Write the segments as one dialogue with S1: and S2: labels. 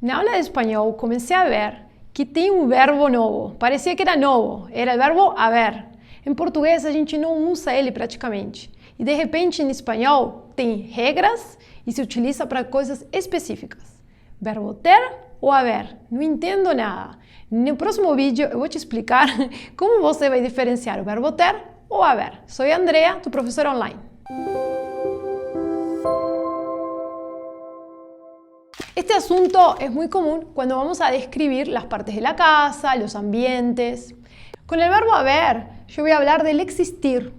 S1: Na aula de espanhol, comecei a ver que tem um verbo novo. Parecia que era novo. Era o verbo haver. Em português, a gente não usa ele praticamente. E, de repente, em espanhol, tem regras e se utiliza para coisas específicas. Verbo ter ou haver. Não entendo nada. No próximo vídeo, eu vou te explicar como você vai diferenciar o verbo ter ou haver. Sou Andrea, tu professora online. Este asunto es muy común cuando vamos a describir las partes de la casa, los ambientes. Con el verbo haber, yo voy a hablar del existir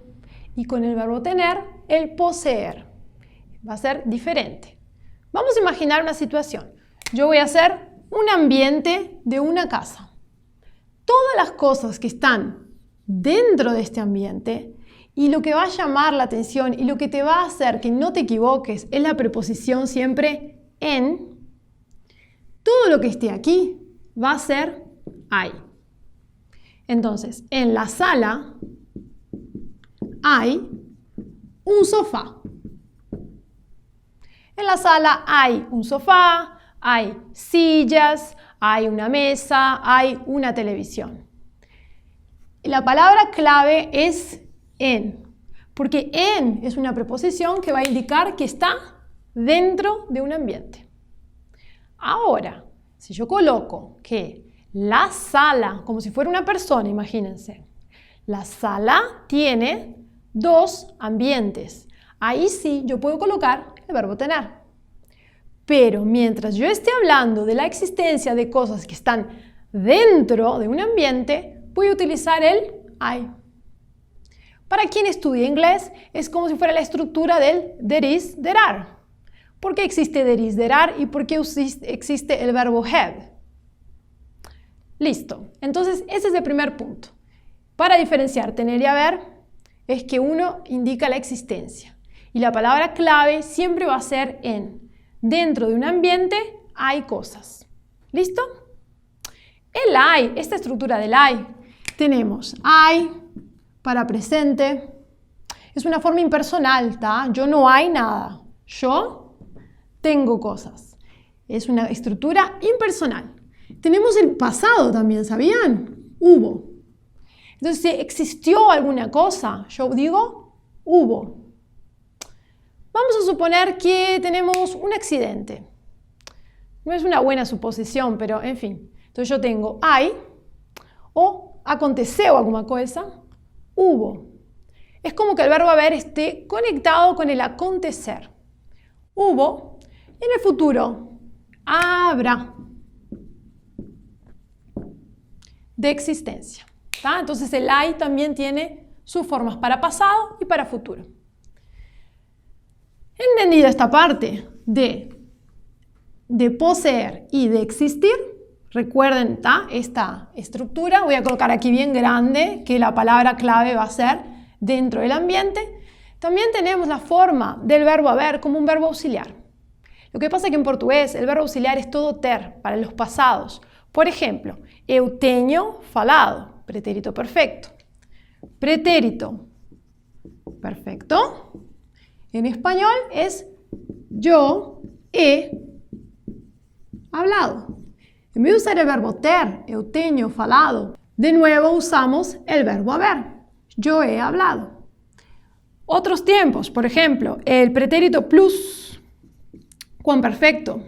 S1: y con el verbo tener, el poseer. Va a ser diferente. Vamos a imaginar una situación. Yo voy a hacer un ambiente de una casa. Todas las cosas que están dentro de este ambiente y lo que va a llamar la atención y lo que te va a hacer que no te equivoques es la preposición siempre en. Todo lo que esté aquí va a ser hay. Entonces, en la sala hay un sofá. En la sala hay un sofá, hay sillas, hay una mesa, hay una televisión. La palabra clave es en, porque en es una preposición que va a indicar que está dentro de un ambiente. Ahora, si yo coloco que la sala, como si fuera una persona, imagínense, la sala tiene dos ambientes. Ahí sí yo puedo colocar el verbo tener. Pero mientras yo esté hablando de la existencia de cosas que están dentro de un ambiente, voy a utilizar el hay. Para quien estudia inglés, es como si fuera la estructura del there is, there are. ¿Por qué existe there is, there are y por qué existe el verbo have? Listo. Entonces, ese es el primer punto. Para diferenciar tener y haber, es que uno indica la existencia. Y la palabra clave siempre va a ser en. Dentro de un ambiente hay cosas. ¿Listo? El hay, esta estructura del hay, tenemos hay para presente. Es una forma impersonal, ¿tá? Yo no hay nada. Yo tengo cosas. Es una estructura impersonal. Tenemos el pasado también, ¿sabían? Hubo. Entonces, si existió alguna cosa, yo digo hubo. Vamos a suponer que tenemos un accidente. No es una buena suposición, pero en fin. Entonces yo tengo hay, o aconteceu alguna cosa, hubo. Es como que el verbo haber esté conectado con el acontecer. Hubo. En el futuro, habrá de existencia. ¿Tá? Entonces el hay también tiene sus formas para pasado y para futuro. Entendida esta parte de poseer y de existir, recuerden ¿tá? Esta estructura, voy a colocar aquí bien grande que la palabra clave va a ser dentro del ambiente. También tenemos la forma del verbo haber como un verbo auxiliar. Lo que pasa es que en portugués el verbo auxiliar es todo ter, para los pasados. Por ejemplo, eu tenho falado, pretérito perfecto. Pretérito perfecto, en español es yo he hablado. En vez de usar el verbo ter, eu tenho falado, de nuevo usamos el verbo haber. Yo he hablado. Otros tiempos, por ejemplo, el pretérito plus, perfecto.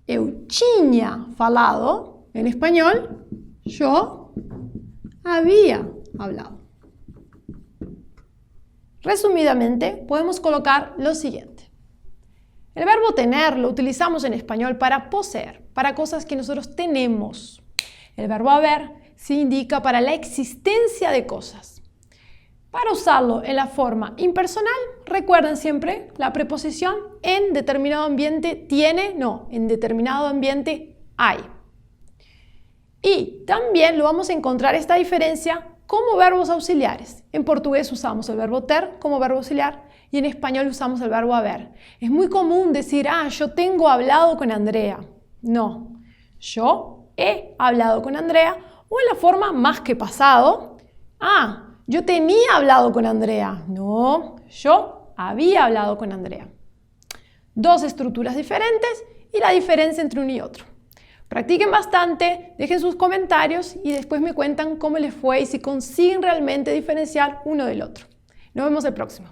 S1: Eu tinha falado, en español, yo había hablado. Resumidamente, podemos colocar lo siguiente. El verbo tener lo utilizamos en español para poseer, para cosas que nosotros tenemos. El verbo haber se indica para la existencia de cosas. Para usarlo en la forma impersonal, recuerden siempre la preposición en determinado ambiente tiene, no, en determinado ambiente hay. Y también lo vamos a encontrar esta diferencia como verbos auxiliares. En portugués usamos el verbo ter como verbo auxiliar y en español usamos el verbo haber. Es muy común decir, yo tengo hablado con Andrea. No, yo he hablado con Andrea o en la forma más que pasado, yo tenía hablado con Andrea. No, yo había hablado con Andrea. dos estructuras diferentes y la diferencia entre uno y otro. Practiquen bastante, dejen sus comentarios y después me cuentan cómo les fue y si consiguen realmente diferenciar uno del otro. Nos vemos el próximo.